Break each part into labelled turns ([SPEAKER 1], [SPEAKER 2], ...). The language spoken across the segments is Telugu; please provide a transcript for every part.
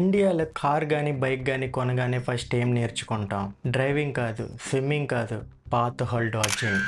[SPEAKER 1] ఇండియాలో కార్ కానీ బైక్ కానీ కొనగానే ఫస్ట్ ఏం నేర్చుకుంటాం? డ్రైవింగ్ కాదు, స్విమ్మింగ్ కాదు, పాత్ హోల్ డాడ్జింగ్.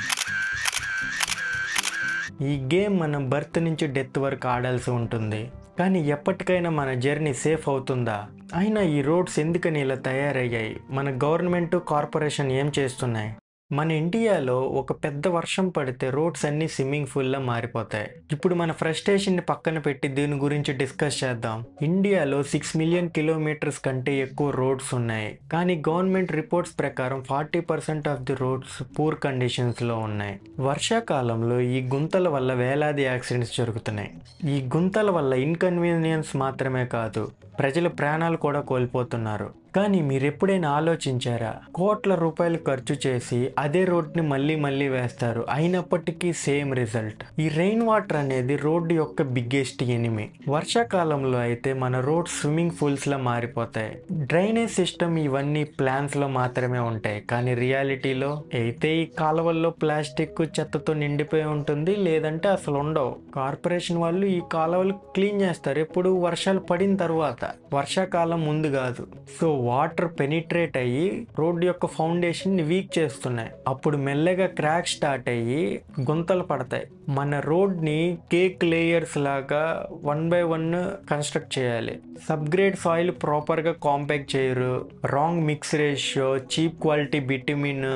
[SPEAKER 1] ఈ గేమ్ మనం బర్త్ నుంచి డెత్ వరకు ఆడాల్సి ఉంటుంది. కానీ ఎప్పటికైనా మన జర్నీ సేఫ్ అవుతుందా? అయినా ఈ రోడ్స్ ఎందుకని ఇలా తయారయ్యాయి? మన గవర్నమెంట్, కార్పొరేషన్ ఏం చేస్తున్నాయి? మన ఇండియాలో ఒక పెద్ద వర్షం పడితే రోడ్స్ అన్నీ స్విమ్మింగ్ పూల్లా మారిపోతాయి. ఇప్పుడు మన ఫ్రస్ట్రేషన్ని పక్కన పెట్టి దీని గురించి డిస్కస్ చేద్దాం. ఇండియాలో 6 మిలియన్ కిలోమీటర్స్ కంటే ఎక్కువ రోడ్స్ ఉన్నాయి. కానీ గవర్నమెంట్ రిపోర్ట్స్ ప్రకారం 40% ఆఫ్ ది రోడ్స్ పూర్ కండిషన్స్లో ఉన్నాయి. వర్షాకాలంలో ఈ గుంతల వల్ల వేలాది యాక్సిడెంట్స్ జరుగుతున్నాయి. ఈ గుంతల వల్ల ఇన్కన్వీనియన్స్ మాత్రమే కాదు, ప్రజల ప్రాణాలు కూడా కోల్పోతున్నారు. కానీ మీరు ఎప్పుడైనా ఆలోచించారా? కోట్ల రూపాయలు ఖర్చు చేసి అదే రోడ్ని మళ్ళీ వేస్తారు, అయినప్పటికీ సేమ్ రిజల్ట్. ఈ రెయిన్ వాటర్ అనేది రోడ్డు యొక్క బిగ్గెస్ట్ ఎనిమి. వర్షాకాలంలో అయితే మన రోడ్ స్విమ్మింగ్ పూల్స్ లా మారిపోతాయి. డ్రైనేజ్ సిస్టమ్ ఇవన్నీ ప్లాన్స్ లో మాత్రమే ఉంటాయి, కానీ రియాలిటీలో అయితే ఈ కాలువల్లో ప్లాస్టిక్ చెత్తతో నిండిపోయి ఉంటుంది, లేదంటే అసలు ఉండవు. కార్పొరేషన్ వాళ్ళు ఈ కాలువలు క్లీన్ చేస్తారు ఎప్పుడు? వర్షాలు పడిన తర్వాత, వర్షాకాలం ముందు కాదు. సో వాటర్ పెనిట్రేట్ అయ్యి రోడ్డు యొక్క ఫౌండేషన్ ని వీక్ చేస్తున్నాయి. అప్పుడు మెల్లగా క్రాక్ స్టార్ట్ అయ్యి గుంతలు పడతాయి. మన రోడ్ ని కేక్ లేయర్స్ లాగా 1 by 1 కన్స్ట్రక్ట్ చేయాలి. సబ్గ్రేడ్ సాయిల్ ప్రాపర్ గా కాంపాక్ట్ చేయరు, wrong mix ratio, cheap quality bitumen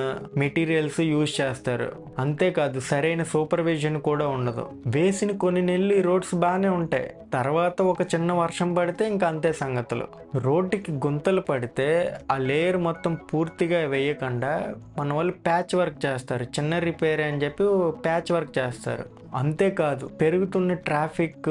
[SPEAKER 1] materials use చేస్తారు. అంతేకాదు సరైన సూపర్విజన్ కూడా ఉండదు. వేసిన కొన్ని నెలలు ఈ రోడ్స్ బాగానే ఉంటాయి, తర్వాత ఒక చిన్న వర్షం పడితే ఇంకా అంతే సంగతులు. రోడ్డుకి గుంతలు పడితే ఆ లేయర్ మొత్తం పూర్తిగా వేయకుండా మన వాళ్ళు ప్యాచ్ వర్క్ చేస్తారు. చిన్న రిపేర్ అని చెప్పి ప్యాచ్ వర్క్ చేస్తారు. అంతేకాదు పెరుగుతున్న ట్రాఫిక్,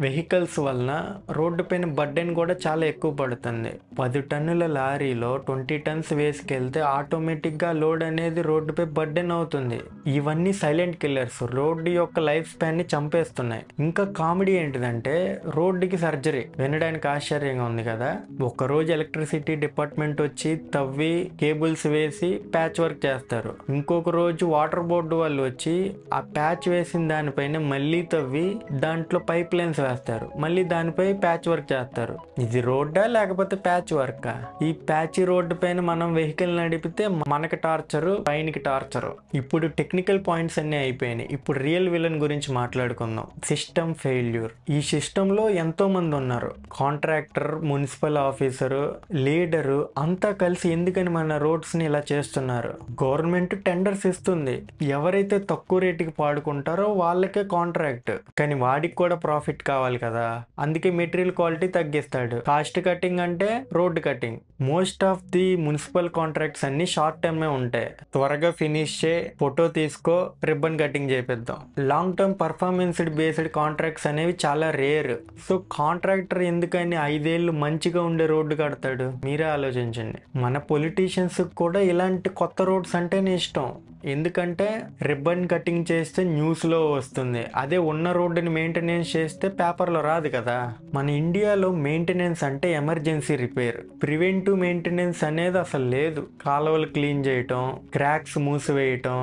[SPEAKER 1] వెహికల్స్ వలన రోడ్డు పైన బర్డెన్ కూడా చాలా ఎక్కువ పడుతుంది. 10 టన్నుల లారీలో 20 టన్స్ వేసుకెళ్తే ఆటోమేటిక్గా లోడ్ అనేది రోడ్డుపై బర్డెన్ అవుతుంది. ఇవన్నీ సైలెంట్ కిల్లర్స్, రోడ్డు యొక్క లైఫ్ స్పాన్ని చంపేస్తున్నాయి. ఇంకా కామెడీ ఏంటిదంటే రోడ్డుకి సర్జరీ. వినడానికి ఆశ్చర్యంగా ఉంది కదా. ఒకరోజు ఎలక్ట్రిసిటీ డిపార్ట్మెంట్ వచ్చి తవ్వి కేబుల్స్ వేసి ప్యాచ్ వర్క్ చేస్తారు. ఇంకొక రోజు వాటర్ బోర్డు వాళ్ళు వచ్చి ఆ ప్యాచ్ వేసిన దానిపైన మళ్ళీ తవ్వి దాంట్లో పైప్ లైన్స్ వేస్తారు, మళ్ళీ దానిపై ప్యాచ్ వర్క్ చేస్తారు. ఇది రోడ్డా లేకపోతే ప్యాచ్ వర్కా? ఈ ప్యాచ్ రోడ్డు పైన మనం వెహికల్ నడిపితే మనకి టార్చరు, పైనకి టార్చరు. ఇప్పుడు టెక్నికల్ పాయింట్స్ అన్నీ అయిపోయినాయి. ఇప్పుడు రియల్ విలన్ గురించి మాట్లాడుకుందాం. System failure. ఈ సిస్టమ్ లో ఎంతో మంది ఉన్నారు. కాంట్రాక్టర్, మున్సిపల్ ఆఫీసరు, లీడరు అంతా కలిసి ఎందుకని మన రోడ్స్ ని ఇలా చేస్తున్నారు? గవర్నమెంట్ టెండర్స్ ఇస్తుంది, ఎవరైతే తక్కువ రేటుకి పాడుకుంటారో వాళ్ళకే కాంట్రాక్ట్. కానీ వాడికి కూడా ప్రాఫిట్ కావాలి కదా, అందుకే మెటీరియల్ క్వాలిటీ తగ్గిస్తాడు. కాస్ట్ కటింగ్ అంటే road cutting. Most of the municipal contracts అన్ని షార్ట్ టర్మే ఉంటాయి. త్వరగా ఫినిష్ చే, ఫోటో తీసుకో, రిబ్బన్ కటింగ్ చేపిద్దాం. Long term performance based contracts అనేవి చాలా రేర్. సో కాంట్రాక్టర్ ఎందుకని 5 ఏళ్ళు మంచిగా ఉండే రోడ్డు కడతాడు? మీరే ఆలోచించండి. మన పొలిటీషియన్స్ కూడా ఇలాంటి కొత్త రోడ్స్ అంటేనే ఇష్టం. ఎందుకంటే రిబ్బన్ కటింగ్ చేస్తే న్యూస్లో వస్తుంది, అదే ఉన్న రోడ్డుని మెయింటెనెన్స్ చేస్తే పేపర్లో రాదు కదా. మన ఇండియాలో మెయింటెనెన్స్ అంటే ఎమర్జెన్సీ రిపేర్, ప్రివెంటివ్ మెయింటెనెన్స్ అనేది అసలు లేదు. కాలువలు క్లీన్ చేయటం, క్రాక్స్ మూసివేయటం,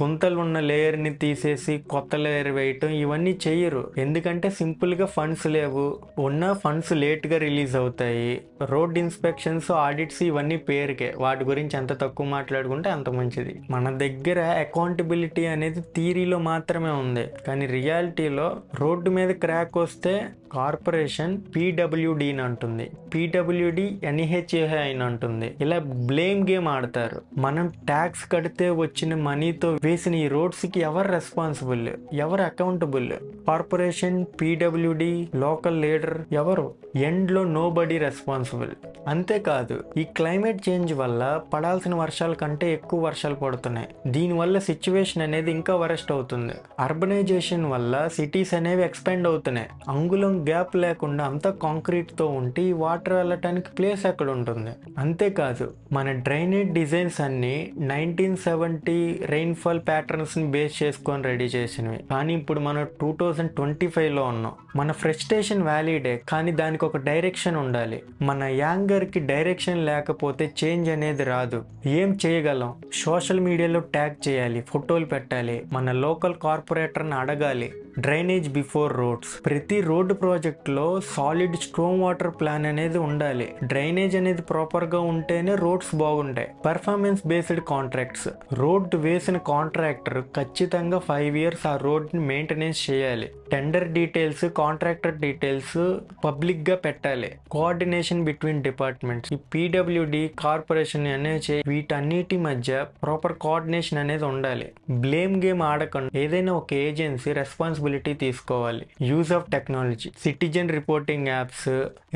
[SPEAKER 1] గుంతలు ఉన్న లేయర్ని తీసేసి కొత్త లేయర్ వేయటం, ఇవన్నీ చెయ్యరు. ఎందుకంటే సింపుల్గా ఫండ్స్ లేవు, ఉన్న ఫండ్స్ లేట్గా రిలీజ్ అవుతాయి. రోడ్ ఇన్స్పెక్షన్స్, ఆడిట్స్ ఇవన్నీ పేరుకే. వాటి గురించి ఎంత తక్కువ మాట్లాడుకుంటే అంత మంచిది. మన దగ్గర అకౌంటబిలిటీ అనేది థియరీలో మాత్రమే ఉంది, కానీ రియాలిటీలో రోడ్డు మీద క్రాక్ వస్తే కార్పొరేషన్ PWD అని అంటుంది, PWD NHA అని అంటుంది. ఇలా బ్లేమ్ గేమ్ ఆడతారు. మనం ట్యాక్స్ కడితే వచ్చిన మనీతో వేసిన ఈ రోడ్స్ కి ఎవరు రెస్పాన్సిబుల్, ఎవరు accountable? Corporation, PWD, local leader, ఎవరు? ఎండ్ లో నో బడీ రెస్పాన్సిబుల్. అంతేకాదు ఈ క్లైమేట్ చేంజ్ వల్ల పడాల్సిన వర్షాల కంటే ఎక్కువ వర్షాలు పడుతున్నాయి. దీనివల్ల సిచ్యువేషన్ అనేది ఇంకా వరెస్ట్ అవుతుంది. అర్బనైజేషన్ వల్ల సిటీస్ అనేవి ఎక్స్పాండ్ అవుతున్నాయి. అంగుళం గ్యాప్ లేకుండా అంతా కాంక్రీట్ తో ఉంటే ఈ వాటర్ వెళ్ళటానికి ప్లేస్ ఎక్కడ ఉంటుంది? అంతేకాదు మన డ్రైనేజ్ డిజైన్స్ అన్ని 1970 రెయిన్ఫాల్ ప్యాటర్న్స్ ని బేస్ చేసుకొని రెడీ చేసినవి. కానీ ఇప్పుడు మనం 2025లో ఉన్నాం. మన ఫ్రస్ట్రేషన్ వ్యాలిడే, కానీ దానికి ఒక డైరెక్షన్ ఉండాలి. మన యాంగర్ కి డైరెక్షన్ లేకపోతే చేంజ్ అనేది రాదు. ఏం చేయగలం? సోషల్ మీడియాలో ట్యాగ్ చేయాలి, ఫోటోలు పెట్టాలి, మన లోకల్ కార్పొరేటర్ని అడగాలి, డ్రైనేజ్ బిఫోర్ రోడ్స్. ప్రతి రోడ్డు ప్రాజెక్ట్లో సాలిడ్ స్ట్రోమ్ వాటర్ ప్లాన్ అనేది ఉండాలి. డ్రైనేజ్ అనేది ప్రాపర్గా ఉంటేనే రోడ్స్ బాగుంటాయి. Performance based contracts. రోడ్డు వేసిన కాంట్రాక్టర్ ఖచ్చితంగా 5 years ఆ రోడ్ని మెయింటెనెన్స్ చేయాలి. టెండర్ డీటెయిల్స్, కాంట్రాక్టర్ డీటెయిల్స్ పబ్లిక్గా పెట్టాలి. Coordination between departments. ఈ పీడబ్ల్యూడి, కార్పొరేషన్ అనేది వీటన్నిటి మధ్య ప్రాపర్ కోఆర్డినేషన్ అనేది ఉండాలి. బ్లేమ్ గేమ్ ఆడకుండా ఏదైనా ఒక ఏజెన్సీ రెస్పాన్సిబిలిటీ తీసుకోవాలి. Use of technology. Citizen reporting apps,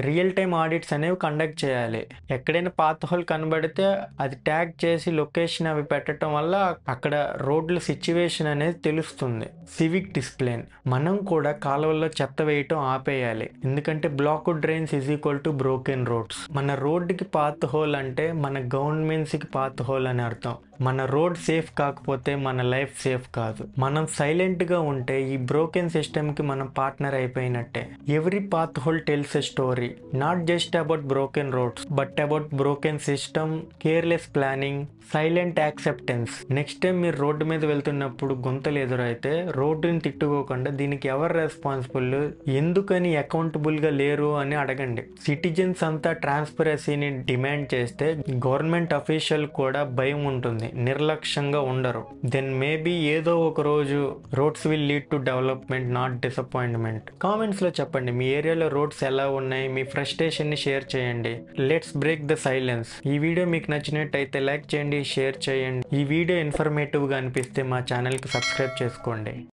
[SPEAKER 1] real time audits అనేవి కండక్ట్ చేయాలి. ఎక్కడైనా పాత్ హోల్ కనబడితే అది ట్యాగ్ చేసి లొకేషన్ అవి పెట్టడం వల్ల అక్కడ రోడ్ల సిచ్యువేషన్ అనేది తెలుస్తుంది. Civic discipline. మనం కూడా కాలువల్లో చెత్త వేయటం ఆపేయాలి. ఎందుకంటే blocked drains is equal to broken roads. మన రోడ్డుకి పాత్ హోల్ అంటే మన గవర్నమెంట్స్కి పాత్ హోల్ అని అర్థం. మన రోడ్ సేఫ్ కాకపోతే మన లైఫ్ సేఫ్ కాదు. మనం సైలెంట్గా ఉంటే ఈ బ్రోకెన్ సిస్టమ్కి మనం పార్ట్నర్ అయిపోయినట్టే. Every path whole tells a story, not just about broken roads but about broken system, careless planning, silent acceptance. Next time మీరు రోడ్డు మీద వెళ్తున్నప్పుడు గుంతలు ఎదురైతే రోడ్డుని తిట్టుకోకుండా దీనికి ఎవరు రెస్పాన్సిబుల్, ఎందుకని అకౌంటబుల్గా లేరు అని అడగండి. సిటిజన్స్ అంతా ట్రాన్స్పరెన్సీని డిమాండ్ చేస్తే గవర్నమెంట్ అఫీషియల్ కూడా భయం ఉంటుంది, నిర్లక్ష్యంగా ఉండరు. దెన్ మేబీ ఏదో ఒక రోజు roads will lead to development, not disappointment. కామెంట్స్లో చెప్పండి మీ ఏరియాలో రోడ్స్ ఎలా ఉన్నాయి, మీ ఫ్రస్ట్రేషన్ని షేర్ చేయండి. Let's break the silence. ఈ వీడియో మీకు నచ్చినట్టయితే లైక్ చేయండి, షేర్ చేయండి. ఈ వీడియో ఇన్ఫర్మేటివ్గా అనిపిస్తే మా ఛానల్కి సబ్స్క్రైబ్ చేసుకోండి.